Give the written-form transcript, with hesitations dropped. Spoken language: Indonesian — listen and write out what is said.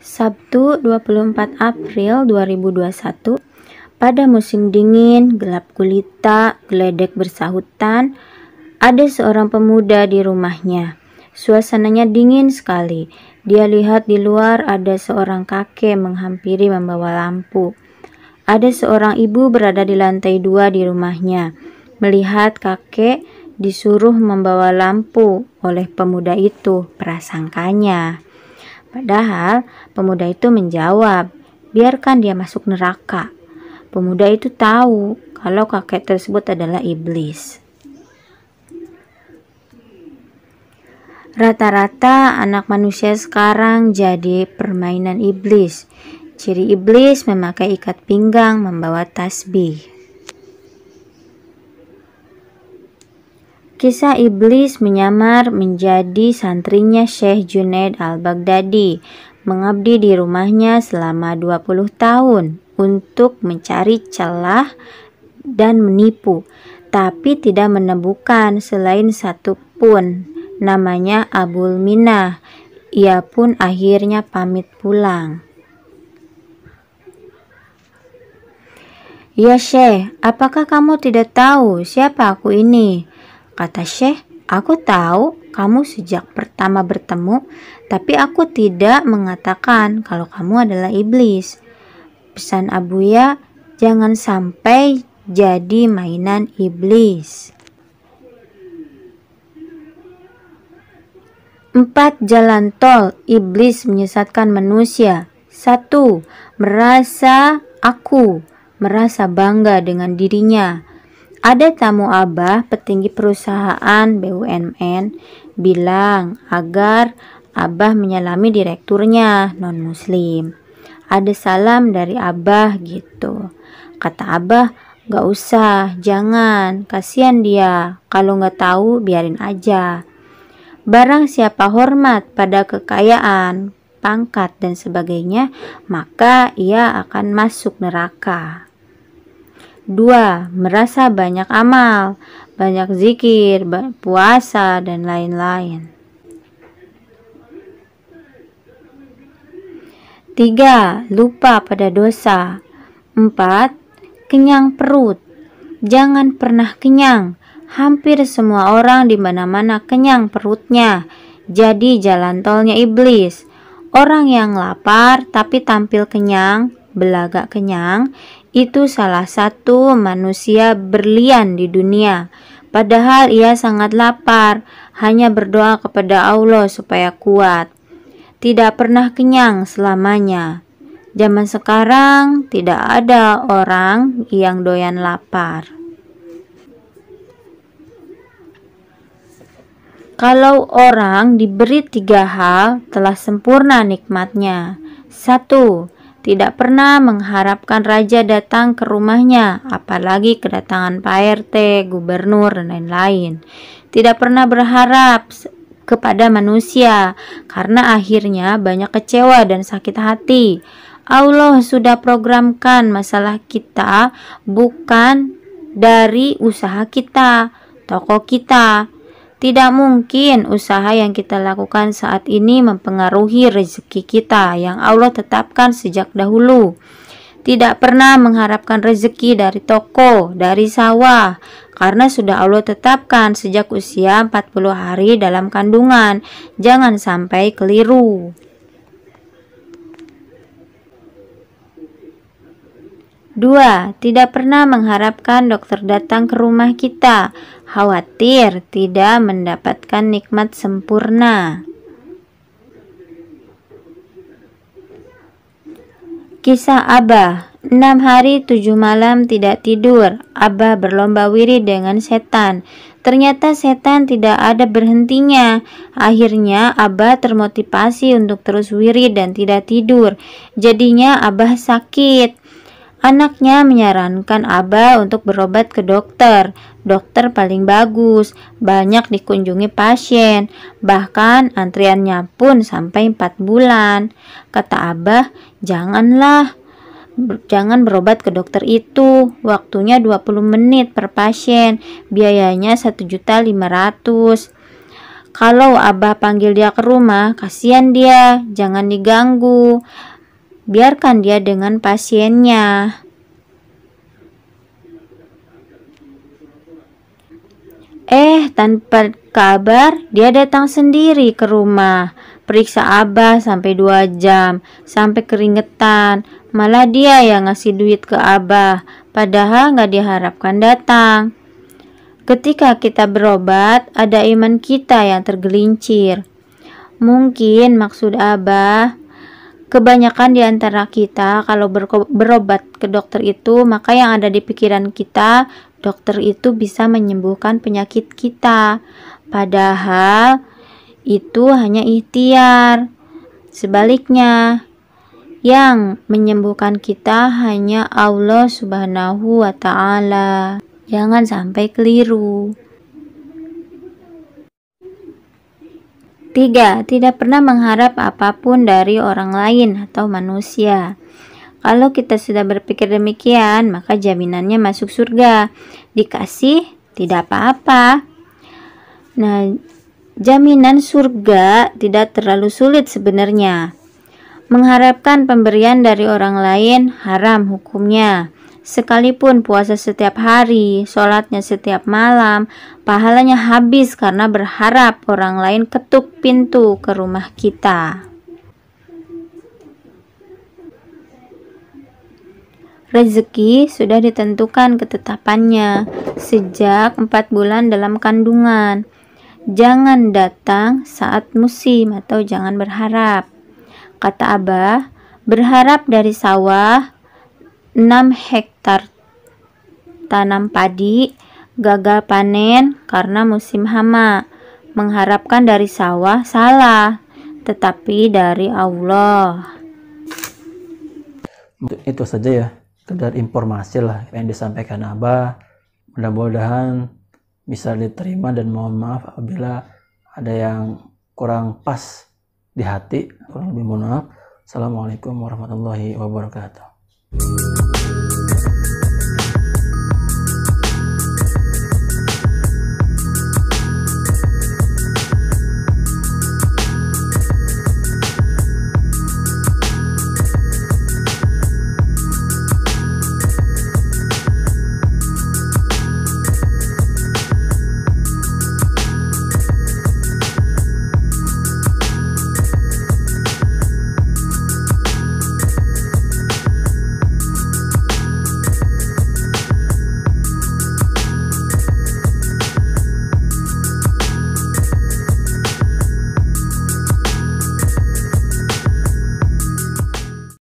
Sabtu 24 April 2021. Pada musim dingin, gelap gulita, geledek bersahutan, ada seorang pemuda di rumahnya. Suasananya dingin sekali. Dia lihat di luar ada seorang kakek menghampiri membawa lampu. Ada seorang ibu berada di lantai 2 di rumahnya. Melihat kakek disuruh membawa lampu oleh pemuda itu, prasangkanya. Padahal pemuda itu menjawab, biarkan dia masuk neraka. Pemuda itu tahu kalau kakek tersebut adalah iblis. Rata-rata anak manusia sekarang jadi permainan iblis. Ciri iblis memakai ikat pinggang, membawa tasbih. Kisah iblis menyamar menjadi santrinya Syekh Junaid al-Baghdadi, mengabdi di rumahnya selama 20 tahun untuk mencari celah dan menipu, tapi tidak menemukan selain satu pun, namanya Abul Minah. Ia pun akhirnya pamit pulang. Ya Syekh, apakah kamu tidak tahu siapa aku ini? Kata Syekh, aku tahu kamu sejak pertama bertemu, tapi aku tidak mengatakan kalau kamu adalah iblis. Pesan Abuya, jangan sampai jadi mainan iblis. 4 jalan tol iblis menyesatkan manusia. 1. Merasa bangga dengan dirinya. Ada tamu Abah, petinggi perusahaan BUMN, bilang agar Abah menyalami direkturnya non-muslim. Ada salam dari Abah gitu. Kata Abah, gak usah, jangan, kasihan dia. Kalau gak tahu biarin aja. Barang siapa hormat pada kekayaan, pangkat dan sebagainya, maka ia akan masuk neraka. 2. Merasa banyak amal, banyak zikir, puasa, dan lain-lain. 3. Lupa pada dosa. 4. Kenyang perut. Jangan pernah kenyang. Hampir semua orang di mana-mana kenyang perutnya. Jadi jalan tolnya iblis. Orang yang lapar tapi tampil kenyang, belagak kenyang, itu salah satu manusia berlian di dunia. Padahal ia sangat lapar, hanya berdoa kepada Allah supaya kuat. Tidak pernah kenyang selamanya. Zaman sekarang tidak ada orang yang doyan lapar. Kalau orang diberi 3 hal, telah sempurna nikmatnya. 1. Tidak pernah mengharapkan raja datang ke rumahnya, apalagi kedatangan Pak RT, gubernur, dan lain-lain. Tidak pernah berharap kepada manusia, karena akhirnya banyak kecewa dan sakit hati. Allah sudah programkan masalah kita, bukan dari usaha kita, toko kita. Tidak mungkin usaha yang kita lakukan saat ini mempengaruhi rezeki kita yang Allah tetapkan sejak dahulu. Tidak pernah mengharapkan rezeki dari toko, dari sawah, karena sudah Allah tetapkan sejak usia 40 hari dalam kandungan. Jangan sampai keliru. 2. Tidak pernah mengharapkan dokter datang ke rumah kita, khawatir tidak mendapatkan nikmat sempurna. Kisah Abah. 6 hari 7 malam tidak tidur. Abah berlomba wirid dengan setan. Ternyata setan tidak ada berhentinya. Akhirnya Abah termotivasi untuk terus wirid dan tidak tidur. Jadinya Abah sakit. Anaknya menyarankan Abah untuk berobat ke dokter. Dokter paling bagus, banyak dikunjungi pasien, bahkan antriannya pun sampai 4 bulan. Kata Abah, jangan berobat ke dokter itu. Waktunya 20 menit per pasien, biayanya 1.500.000. Kalau Abah panggil dia ke rumah, kasihan dia, jangan diganggu. Biarkan dia dengan pasiennya. Tanpa kabar, dia datang sendiri ke rumah. Periksa Abah sampai 2 jam, sampai keringetan. Malah dia yang ngasih duit ke Abah, padahal gak diharapkan datang. Ketika kita berobat, ada iman kita yang tergelincir. Mungkin maksud Abah, kebanyakan di antara kita kalau berobat ke dokter itu, maka yang ada di pikiran kita, dokter itu bisa menyembuhkan penyakit kita. Padahal itu hanya ikhtiar. Sebaliknya, yang menyembuhkan kita hanya Allah Subhanahu wa Ta'ala. Jangan sampai keliru. 3. Tidak pernah mengharap apapun dari orang lain atau manusia. Kalau kita sudah berpikir demikian, maka jaminannya masuk surga. Dikasih, tidak apa-apa. Nah, jaminan surga tidak terlalu sulit sebenarnya. Mengharapkan pemberian dari orang lain haram hukumnya. Sekalipun puasa setiap hari, sholatnya setiap malam, pahalanya habis karena berharap orang lain ketuk pintu ke rumah kita. Rezeki sudah ditentukan ketetapannya sejak 4 bulan dalam kandungan. Jangan datang saat musim atau jangan berharap. Kata Abah, berharap dari sawah 6 hektar tanam padi, gagal panen karena musim hama. Mengharapkan dari sawah salah, tetapi dari Allah. Itu saja ya, sekedar informasi lah yang disampaikan Abah. Mudah-mudahan bisa diterima dan mohon maaf apabila ada yang kurang pas di hati. Kurang lebih mohon maaf. Assalamualaikum warahmatullahi wabarakatuh.